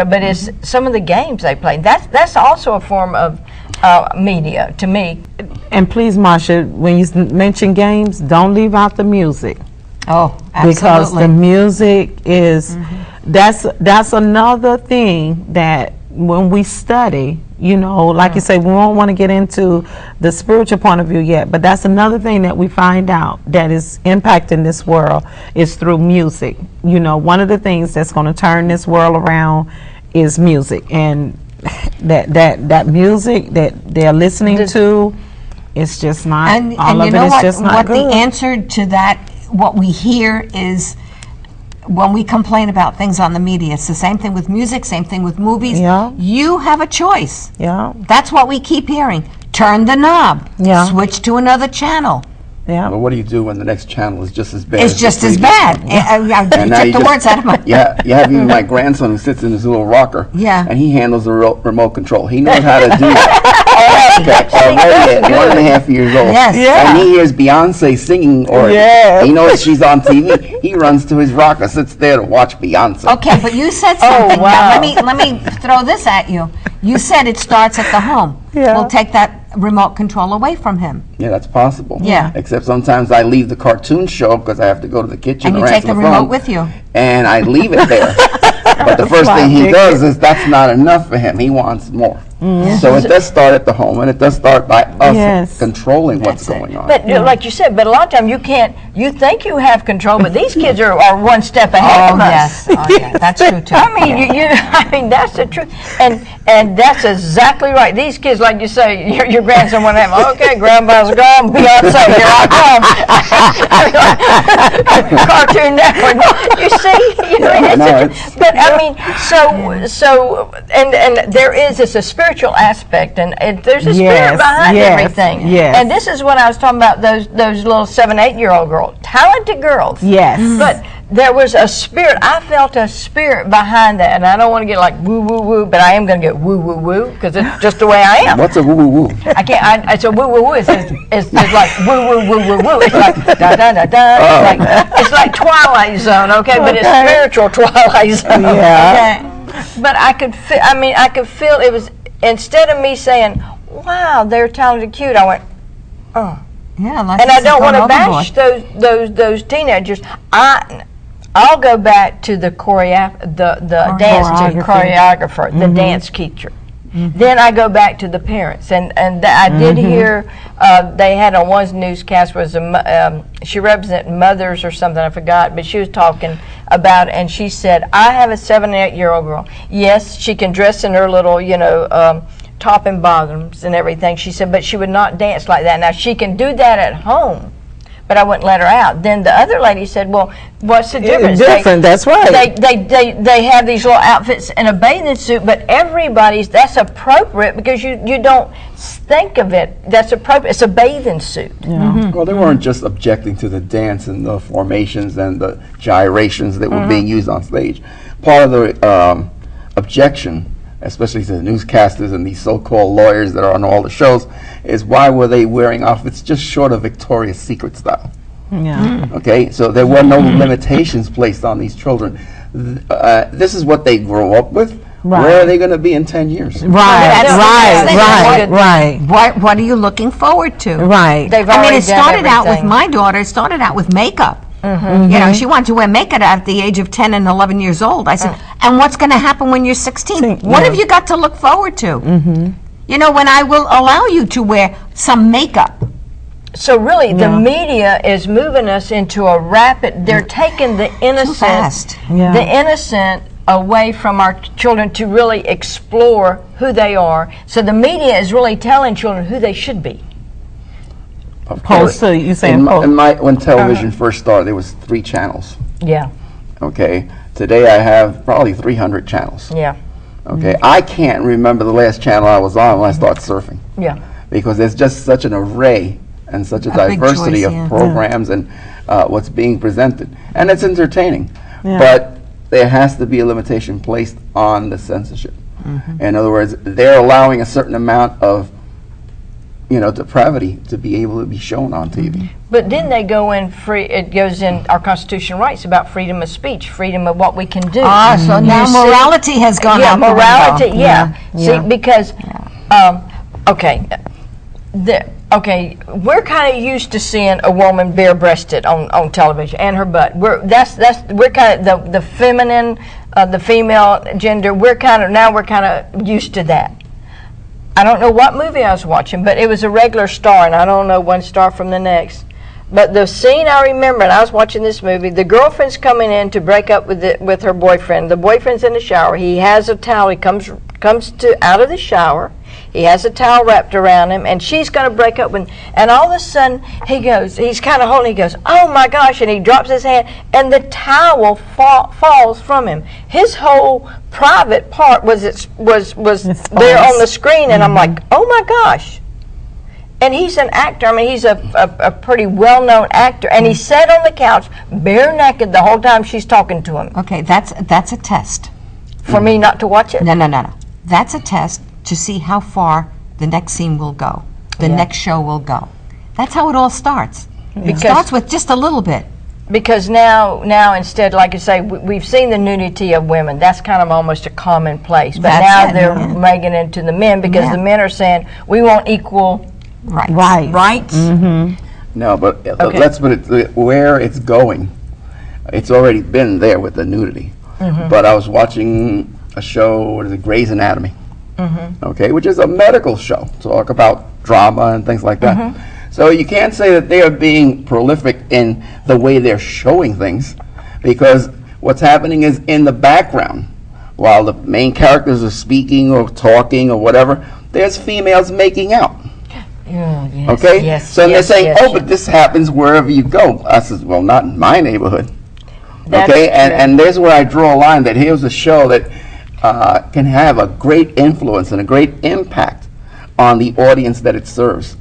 but it's some of the games they play. That's also a form of media to me. And please, Marsha, when you mention games, don't leave out the music. Oh, absolutely. Because the music is, that's another thing that when we study, you know, like you say, we won't want to get into the spiritual point of view yet, but that's another thing that we find out that is impacting this world is through music. You know, one of the things that's going to turn this world around is music, and that music that they're listening to, it's just not, and all you of know it is what, just not what good. the answer to that, what we hear is, when we complain about things on the media, it's the same thing with music, same thing with movies. Yeah. You have a choice. Yeah. That's what we keep hearing. Turn the knob. Yeah. Switch to another channel. Yeah. But what do you do when the next channel is just as bad? It's as just the as previous bad. one? You now took the words out of my... Yeah, you have even my grandson who sits in his little rocker. Yeah. And he handles the remote control. He knows how to do that. Okay, already at 1.5 years old. Yes. Yeah. And he hears Beyonce singing, or Yes. he knows she's on TV. He runs to his rocker, sits there to watch Beyonce. Okay, but you said something. wow. Now, let me throw this at you. You said it starts at the home. Yeah. We'll take that remote control away from him. Yeah, that's possible. Yeah. Except sometimes I leave the cartoon show because I have to go to the kitchen And you or take answer the phone, remote with you. and I leave it there. But the first thing he does is that's not enough for him. He wants more. So it does start at the home, and it does start by us Yes. controlling what's going on. But like you said, but a lot of times you think you have control, but these kids are one step ahead Oh, of us. yes. Oh, yeah. That's true, too. I mean, I mean, that's the truth, and that's exactly right. These kids, like you say, your grandson went have, okay, grandpa's gone, Beyonce, here I come. Cartoon Network. You see, but I mean, and there is a spiritual aspect, and there's a spirit behind everything. Yes. And this is what I was talking about, those little 7, 8-year-old girls, talented girls. Yes. But there was a spirit. I felt a spirit behind that, and I don't want to get like woo woo woo, but I am going to get woo woo woo because it's just the way I am. What's a woo woo woo? I can't. It's a woo woo woo. It's like woo woo woo woo woo. It's like da da da da. It's like Twilight Zone, okay? But it's spiritual Twilight Zone. Yeah. Okay? But I could feel. I mean, I could feel it was, instead of me saying, "Wow, they're talented, cute," I went, "Oh." Yeah, And I don't want to bash those teenagers. I'll go back to the dance choreographer, the dance teacher. Then I go back to the parents, and I did hear they had on one newscast was she represented mothers or something, I forgot, but she was talking about it, and she said, I have a 7 and 8-year-old girl. Yes, she can dress in her little top and bottoms and everything. She said, but she would not dance like that. Now she can do that at home, but I wouldn't let her out. Then the other lady said, well, what's the difference? That's right. They have these little outfits and a bathing suit, but that's appropriate because you don't think of it. That's appropriate. It's a bathing suit. Well, they weren't just objecting to the dance and the formations and the gyrations that were being used on stage. Part of the objection, especially to the newscasters and these so-called lawyers that are on all the shows, is why were they wearing outfits just short of Victoria's Secret style? Yeah. Okay, so there were no limitations placed on these children. This is what they grow up with. Right. Where are they going to be in 10 years? Right. What are you looking forward to? Right. They've I mean, already it started done out with everything. my daughter. It started out with makeup. You know, she wanted to wear makeup at the age of 10 and 11 years old. I said, and what's going to happen when you're 16? What have you got to look forward to? You know, when I will allow you to wear some makeup. So really, the media is moving us into a rapid. They're taking the innocent, fast. the innocent away from our children to really explore who they are. So the media is really telling children who they should be. Post to you saying When television first started, there was 3 channels. Yeah. Okay. Today I have probably 300 channels. Yeah. Okay. I can't remember the last channel I was on when I started surfing. Yeah. Because there's just such an array and such a big diversity choice, of programs and what's being presented. And it's entertaining. But there has to be a limitation placed on the censorship. In other words, they're allowing a certain amount of depravity to be able to be shown on TV. But then they go in free. It goes in our constitutional rights about freedom of speech, freedom of what we can do. So now morality has gone Yeah, out the window. morality. Yeah. Yeah. See, because okay, we're kind of used to seeing a woman bare-breasted on television and her butt. We're kind of the feminine, the female gender. We're kind of used to that. I don't know what movie I was watching, but it was a regular star, and I don't know one star from the next. But the scene I remember, and I was watching this movie, the girlfriend's coming in to break up with her boyfriend. The boyfriend's in the shower. He has a towel. He comes out of the shower. He has a towel wrapped around him, and she's going to break up with him. And all of a sudden, he's kind of holding, he goes, "Oh my gosh," and he drops his hand, and the towel falls from him. His whole private part was there on the screen, and I'm like, oh my gosh. And he's an actor. I mean, he's a pretty well-known actor, and he sat on the couch bare naked the whole time she's talking to him. Okay, that's a test. For me not to watch it? No. That's a test to see how far the next scene will go, the next show will go. That's how it all starts. It starts with just a little bit. Because now instead, like you say, we've seen the nudity of women. That's kind of almost a commonplace. But now they're making it to the men because the men are saying, we want equal rights. No, but let's put it where it's going. It's already been there with the nudity. But I was watching a show, what is it, Grey's Anatomy, okay, which is a medical show, talk about drama and things like that. So you can't say that they are being prolific in the way they're showing things, because what's happening is in the background, while the main characters are speaking or talking or whatever, there's females making out. Okay? So they're saying, but this happens wherever you go. I says, well, not in my neighborhood. Okay, and there's where I draw a line that here's a show that can have a great influence and a great impact on the audience that it serves.